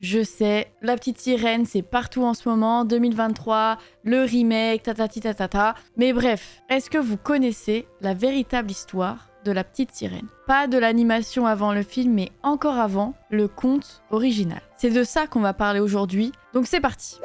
Je sais, La Petite Sirène, c'est partout en ce moment, 2023, le remake, tatati tatata. Mais bref, est-ce que vous connaissez la véritable histoire de La Petite Sirène? Pas de l'animation avant le film, mais encore avant, le conte original. C'est de ça qu'on va parler aujourd'hui, donc c'est parti.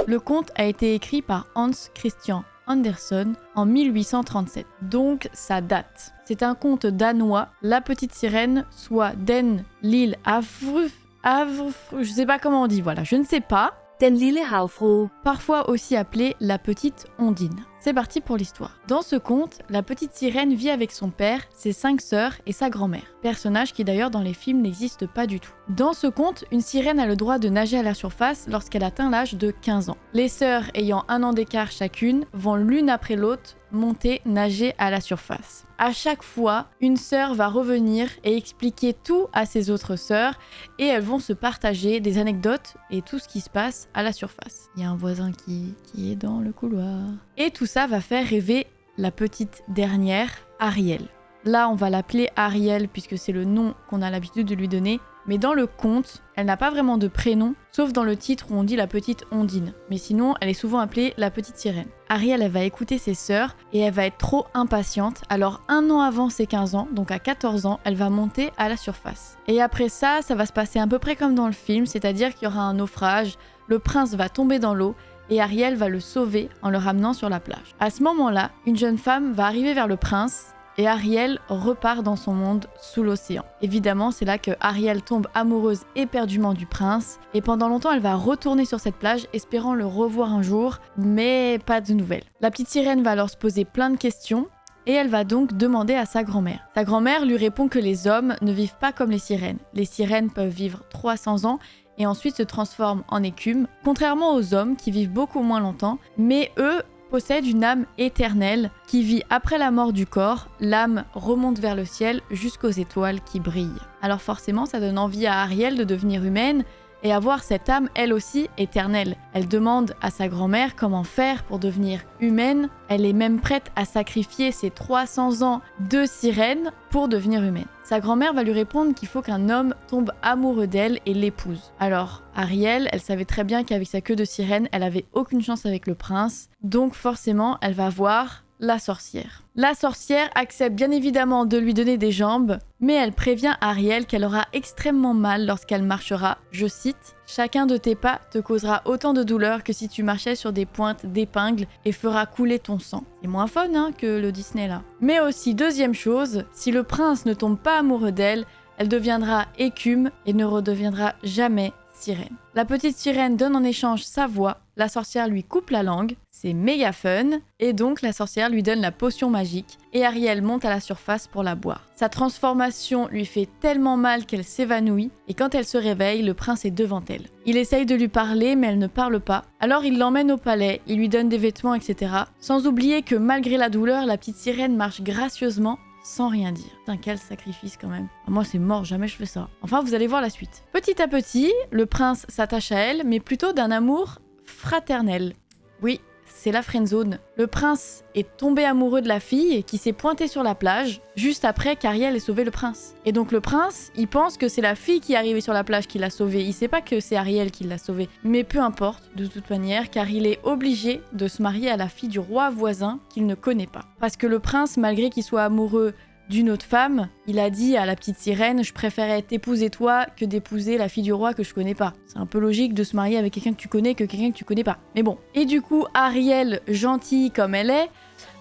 Le conte a été écrit par Hans Christian Andersen en 1837, donc ça date. C'est un conte danois, La Petite Sirène, soit Den Lille Havfru, je sais pas comment on dit, voilà, je ne sais pas. Den lille havfrue. Parfois aussi appelée la petite Ondine. C'est parti pour l'histoire. Dans ce conte, la petite sirène vit avec son père, ses 5 sœurs et sa grand-mère. Personnage qui d'ailleurs dans les films n'existe pas du tout. Dans ce conte, une sirène a le droit de nager à la surface lorsqu'elle atteint l'âge de 15 ans. Les sœurs ayant 1 an d'écart chacune vont l'une après l'autre monter nager à la surface. À chaque fois, une sœur va revenir et expliquer tout à ses autres sœurs et elles vont se partager des anecdotes et tout ce qui se passe à la surface. Il y a un voisin qui est dans le couloir. Et tout ça va faire rêver la petite dernière, Ariel. Là, on va l'appeler Ariel puisque c'est le nom qu'on a l'habitude de lui donner. Mais dans le conte, elle n'a pas vraiment de prénom, sauf dans le titre où on dit la petite Ondine. Mais sinon, elle est souvent appelée la petite sirène. Ariel, elle va écouter ses sœurs et elle va être trop impatiente. Alors 1 an avant ses 15 ans, donc à 14 ans, elle va monter à la surface. Et après ça, ça va se passer à peu près comme dans le film, c'est-à-dire qu'il y aura un naufrage, le prince va tomber dans l'eau et Ariel va le sauver en le ramenant sur la plage. À ce moment-là, une jeune femme va arriver vers le prince et Ariel repart dans son monde sous l'océan. Évidemment, c'est là que Ariel tombe amoureuse éperdument du prince et pendant longtemps, elle va retourner sur cette plage espérant le revoir un jour, mais pas de nouvelles. La petite sirène va alors se poser plein de questions et elle va donc demander à sa grand-mère. Sa grand-mère lui répond que les hommes ne vivent pas comme les sirènes. Les sirènes peuvent vivre 300 ans et ensuite se transforment en écume, contrairement aux hommes qui vivent beaucoup moins longtemps, mais eux possède une âme éternelle qui vit après la mort du corps. L'âme remonte vers le ciel jusqu'aux étoiles qui brillent. Alors forcément, ça donne envie à Ariel de devenir humaine et avoir cette âme, elle aussi, éternelle. Elle demande à sa grand-mère comment faire pour devenir humaine. Elle est même prête à sacrifier ses 300 ans de sirène pour devenir humaine. Sa grand-mère va lui répondre qu'il faut qu'un homme tombe amoureux d'elle et l'épouse. Alors, Ariel, elle savait très bien qu'avec sa queue de sirène, elle avait aucune chance avec le prince. Donc forcément, elle va voir la sorcière. La sorcière accepte bien évidemment de lui donner des jambes, mais elle prévient Ariel qu'elle aura extrêmement mal lorsqu'elle marchera. Je cite, « Chacun de tes pas te causera autant de douleur que si tu marchais sur des pointes d'épingle et fera couler ton sang. » C'est moins fun que le Disney là. Mais aussi, deuxième chose, si le prince ne tombe pas amoureux d'elle, elle deviendra écume et ne redeviendra jamais sirène. La petite sirène donne en échange sa voix, la sorcière lui coupe la langue, c'est méga fun, et donc la sorcière lui donne la potion magique, et Ariel monte à la surface pour la boire. Sa transformation lui fait tellement mal qu'elle s'évanouit, et quand elle se réveille, le prince est devant elle. Il essaye de lui parler, mais elle ne parle pas, alors il l'emmène au palais, il lui donne des vêtements, etc. Sans oublier que malgré la douleur, la petite sirène marche gracieusement, sans rien dire. Putain, quel sacrifice quand même. Moi, c'est mort, jamais je fais ça. Enfin, vous allez voir la suite. Petit à petit, le prince s'attache à elle, mais plutôt d'un amour fraternel. Oui, c'est la friendzone. Le prince est tombé amoureux de la fille qui s'est pointée sur la plage juste après qu'Ariel ait sauvé le prince. Et donc le prince, il pense que c'est la fille qui est arrivée sur la plage qui l'a sauvé. Il sait pas que c'est Ariel qui l'a sauvé. Mais peu importe, de toute manière, car il est obligé de se marier à la fille du roi voisin qu'il ne connaît pas. Parce que le prince, malgré qu'il soit amoureux d'une autre femme, il a dit à la petite sirène « Je préférais t'épouser toi que d'épouser la fille du roi que je connais pas. » C'est un peu logique de se marier avec quelqu'un que tu connais que quelqu'un que tu connais pas. Mais bon. Et du coup, Ariel, gentille comme elle est,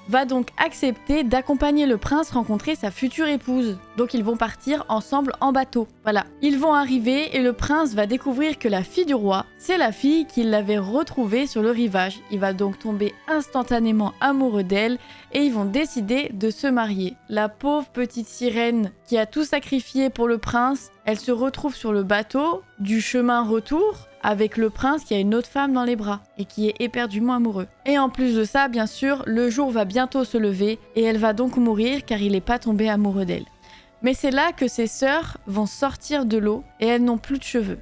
va donc accepter d'accompagner le prince rencontrer sa future épouse. Donc ils vont partir ensemble en bateau. Voilà. Ils vont arriver et le prince va découvrir que la fille du roi, c'est la fille qu'il avait retrouvée sur le rivage. Il va donc tomber instantanément amoureux d'elle et ils vont décider de se marier. La pauvre petite sirène qui a tout sacrifié pour le prince, elle se retrouve sur le bateau du chemin retour avec le prince qui a une autre femme dans les bras et qui est éperdument amoureux. Et en plus de ça, bien sûr, le jour va bientôt se lever et elle va donc mourir car il n'est pas tombé amoureux d'elle. Mais c'est là que ses sœurs vont sortir de l'eau et elles n'ont plus de cheveux.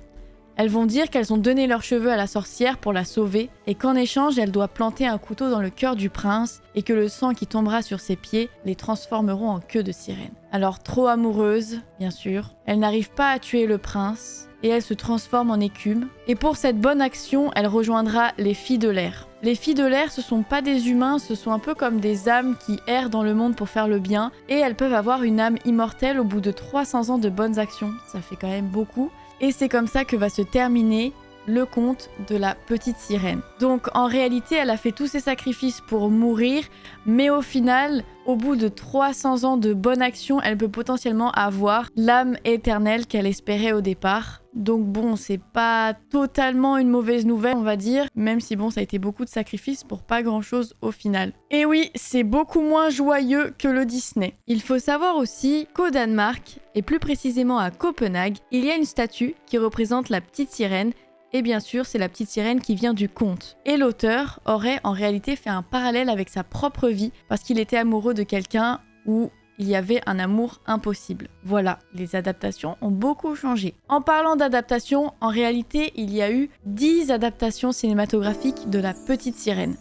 Elles vont dire qu'elles ont donné leurs cheveux à la sorcière pour la sauver et qu'en échange, elle doit planter un couteau dans le cœur du prince et que le sang qui tombera sur ses pieds les transformeront en queue de sirène. Alors trop amoureuse, bien sûr, elle n'arrive pas à tuer le prince et elle se transforme en écume. Et pour cette bonne action, elle rejoindra les filles de l'air. Les filles de l'air, ce sont pas des humains, ce sont un peu comme des âmes qui errent dans le monde pour faire le bien et elles peuvent avoir une âme immortelle au bout de 300 ans de bonnes actions. Ça fait quand même beaucoup. Et c'est comme ça que va se terminer le conte de la petite sirène. Donc en réalité, elle a fait tous ses sacrifices pour mourir, mais au final, au bout de 300 ans de bonne action, elle peut potentiellement avoir l'âme éternelle qu'elle espérait au départ. Donc bon, c'est pas totalement une mauvaise nouvelle, on va dire, même si bon, ça a été beaucoup de sacrifices pour pas grand chose au final. Et oui, c'est beaucoup moins joyeux que le Disney. Il faut savoir aussi qu'au Danemark, et plus précisément à Copenhague, il y a une statue qui représente la petite sirène. Et bien sûr, c'est la petite sirène qui vient du conte. Et l'auteur aurait en réalité fait un parallèle avec sa propre vie parce qu'il était amoureux de quelqu'un où il y avait un amour impossible. Voilà, les adaptations ont beaucoup changé. En parlant d'adaptation, en réalité, il y a eu 10 adaptations cinématographiques de la petite sirène.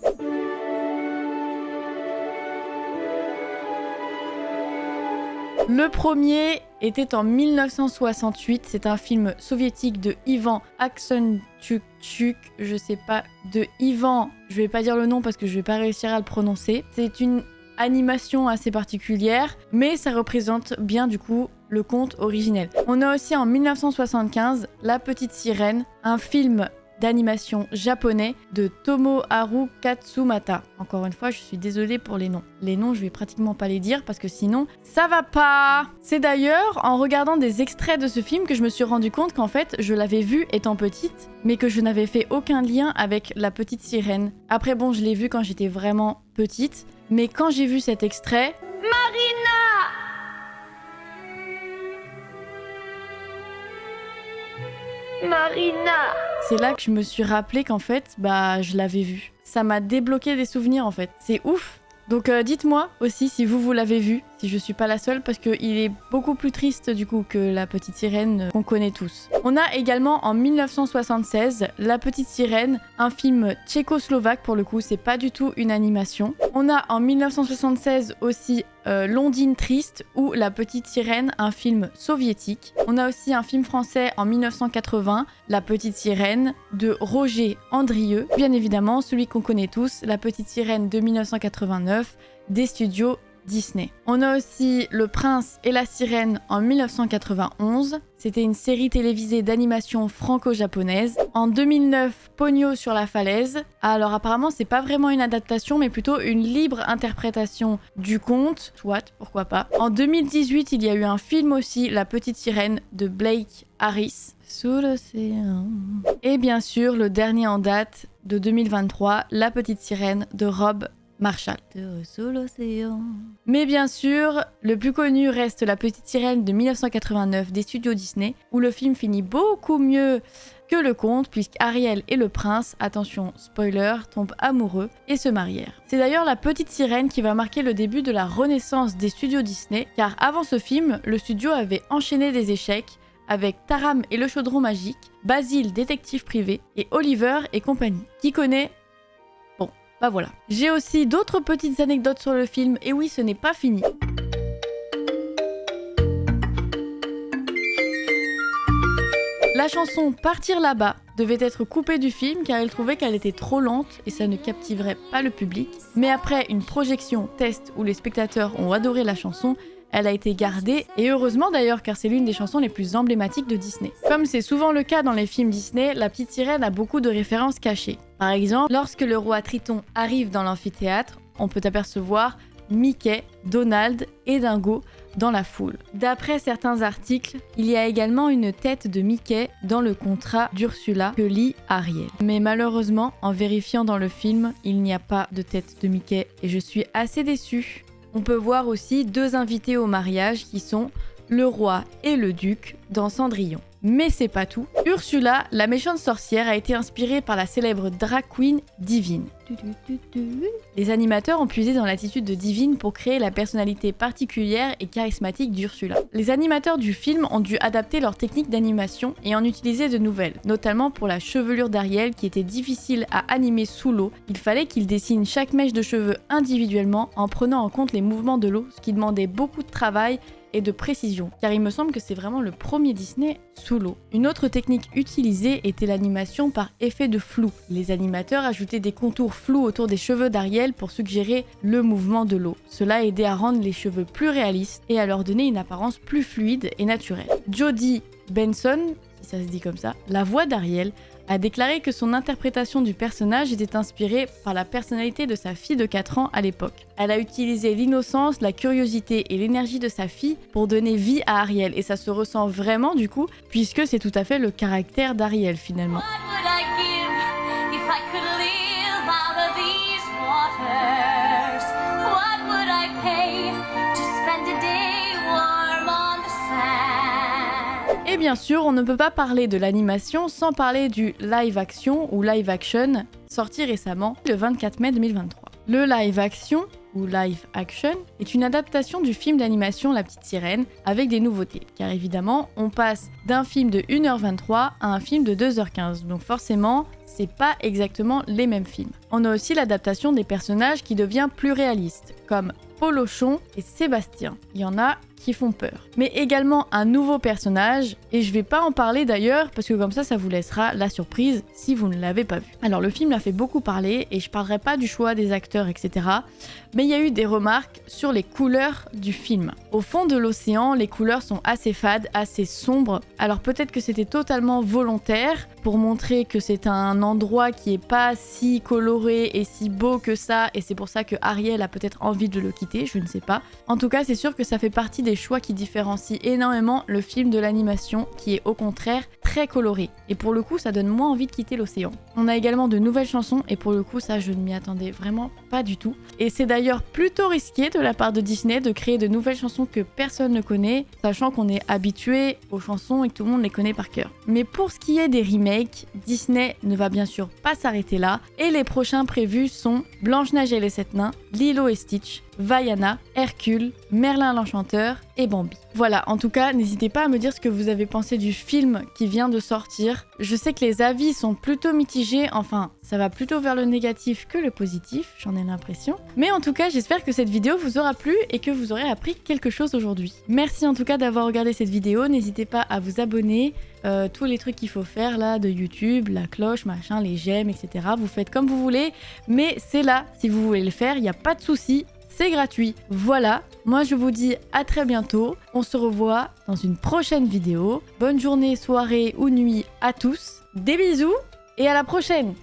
Le premier était en 1968, c'est un film soviétique de Ivan Aksentchuk, je sais pas, de Ivan, je vais pas dire le nom parce que je vais pas réussir à le prononcer. C'est une animation assez particulière, mais ça représente bien du coup le conte originel. On a aussi en 1975 La Petite Sirène, un film d'animation japonais de Tomoharu Katsumata. Encore une fois, je suis désolée pour les noms. Les noms, je vais pratiquement pas les dire parce que sinon, ça va pas. C'est d'ailleurs en regardant des extraits de ce film que je me suis rendu compte qu'en fait, je l'avais vu étant petite, mais que je n'avais fait aucun lien avec La Petite Sirène. Après bon, je l'ai vu quand j'étais vraiment petite, mais quand j'ai vu cet extrait... Marina, c'est là que je me suis rappelé qu'en fait, je l'avais vu. Ça m'a débloqué des souvenirs en fait. C'est ouf. Donc dites-moi aussi si vous l'avez vu, si je suis pas la seule, parce qu'il est beaucoup plus triste du coup que La Petite Sirène qu'on connaît tous. On a également en 1976 La Petite Sirène, un film tchécoslovaque pour le coup, c'est pas du tout une animation. On a en 1976 aussi Londine Triste ou La Petite Sirène, un film soviétique. On a aussi un film français en 1980, La Petite Sirène, de Roger Andrieux. Bien évidemment, celui qu'on connaît tous, La Petite Sirène de 1989, des studios Disney. On a aussi Le Prince et la Sirène en 1991. C'était une série télévisée d'animation franco-japonaise. En 2009, Pogno sur la falaise. Alors apparemment, c'est pas vraiment une adaptation, mais plutôt une libre interprétation du conte. Soit, pourquoi pas. En 2018, il y a eu un film aussi, La Petite Sirène de Blake Harris. Sous l'océan. Et bien sûr, le dernier en date de 2023, La Petite Sirène de Rob Marshall. Sous l'océan. Mais bien sûr, le plus connu reste La Petite Sirène de 1989 des studios Disney, où le film finit beaucoup mieux que le conte, puisqu'Ariel et le prince, attention spoiler, tombent amoureux et se marièrent. C'est d'ailleurs La Petite Sirène qui va marquer le début de la renaissance des studios Disney, car avant ce film, le studio avait enchaîné des échecs avec Taram et le chaudron magique, Basile, détective privé, et Oliver et compagnie. Qui connaît ? Bah voilà. J'ai aussi d'autres petites anecdotes sur le film, et oui, ce n'est pas fini. La chanson Partir là-bas devait être coupée du film car il trouvait qu'elle était trop lente et ça ne captiverait pas le public. Mais après une projection test où les spectateurs ont adoré la chanson, elle a été gardée, et heureusement d'ailleurs car c'est l'une des chansons les plus emblématiques de Disney. Comme c'est souvent le cas dans les films Disney, La Petite Sirène a beaucoup de références cachées. Par exemple, lorsque le roi Triton arrive dans l'amphithéâtre, on peut apercevoir Mickey, Donald et Dingo dans la foule. D'après certains articles, il y a également une tête de Mickey dans le contrat d'Ursula que lit Ariel. Mais malheureusement, en vérifiant dans le film, il n'y a pas de tête de Mickey et je suis assez déçue. On peut voir aussi deux invités au mariage qui sont le roi et le duc dans Cendrillon. Mais c'est pas tout. Ursula, la méchante sorcière, a été inspirée par la célèbre drag queen Divine. Les animateurs ont puisé dans l'attitude de Divine pour créer la personnalité particulière et charismatique d'Ursula. Les animateurs du film ont dû adapter leurs techniques d'animation et en utiliser de nouvelles, notamment pour la chevelure d'Ariel qui était difficile à animer sous l'eau. Il fallait qu'ils dessinent chaque mèche de cheveux individuellement en prenant en compte les mouvements de l'eau, ce qui demandait beaucoup de travail et de précision, car il me semble que c'est vraiment le premier Disney sous l'eau. Une autre technique utilisée était l'animation par effet de flou. Les animateurs ajoutaient des contours flous autour des cheveux d'Ariel pour suggérer le mouvement de l'eau. Cela aidait à rendre les cheveux plus réalistes et à leur donner une apparence plus fluide et naturelle. Jodie Benson, si ça se dit comme ça, la voix d'Ariel, a déclaré que son interprétation du personnage était inspirée par la personnalité de sa fille de 4 ans à l'époque. Elle a utilisé l'innocence, la curiosité et l'énergie de sa fille pour donner vie à Ariel, et ça se ressent vraiment du coup, puisque c'est tout à fait le caractère d'Ariel finalement. Et bien sûr, on ne peut pas parler de l'animation sans parler du live action ou live action, sorti récemment le 24 mai 2023. Le live action ou live action est une adaptation du film d'animation La Petite Sirène avec des nouveautés, car évidemment, on passe d'un film de 1h23 à un film de 2h15, donc forcément, c'est pas exactement les mêmes films. On a aussi l'adaptation des personnages qui devient plus réaliste, comme Polochon et Sébastien. Il y en a qui font peur. Mais également un nouveau personnage, et je vais pas en parler d'ailleurs, parce que comme ça vous laissera la surprise si vous ne l'avez pas vu. Alors le film a fait beaucoup parler, et je parlerai pas du choix des acteurs, etc. Mais il y a eu des remarques sur les couleurs du film. Au fond de l'océan, les couleurs sont assez fades, assez sombres. Alors peut-être que c'était totalement volontaire, pour montrer que c'est un endroit qui est pas si coloré et si beau que ça, et c'est pour ça que Ariel a peut-être envie de le quitter, je ne sais pas. En tout cas, c'est sûr que ça fait partie des choix qui différencient énormément le film de l'animation, qui est au contraire très coloré. Et pour le coup, ça donne moins envie de quitter l'océan. On a également de nouvelles chansons, et pour le coup, ça, je ne m'y attendais vraiment pas du tout. Et c'est d'ailleurs plutôt risqué de la part de Disney de créer de nouvelles chansons que personne ne connaît, sachant qu'on est habitué aux chansons et que tout le monde les connaît par cœur. Mais pour ce qui est des remakes, Disney ne va bien sûr pas s'arrêter là, et les prochains prévus sont Blanche-Neige et les 7 nains, Lilo et Stitch, Vaiana, Hercule, Merlin l'Enchanteur et Bambi. Voilà, en tout cas, n'hésitez pas à me dire ce que vous avez pensé du film qui vient de sortir. Je sais que les avis sont plutôt mitigés, enfin, ça va plutôt vers le négatif que le positif, j'en ai l'impression. Mais en tout cas, j'espère que cette vidéo vous aura plu et que vous aurez appris quelque chose aujourd'hui. Merci en tout cas d'avoir regardé cette vidéo, n'hésitez pas à vous abonner, tous les trucs qu'il faut faire là, de YouTube, la cloche, machin, les j'aime, etc. Vous faites comme vous voulez, mais c'est là, si vous voulez le faire, il n'y a pas de souci. C'est gratuit. Voilà, moi je vous dis à très bientôt. On se revoit dans une prochaine vidéo. Bonne journée, soirée ou nuit à tous. Des bisous et à la prochaine!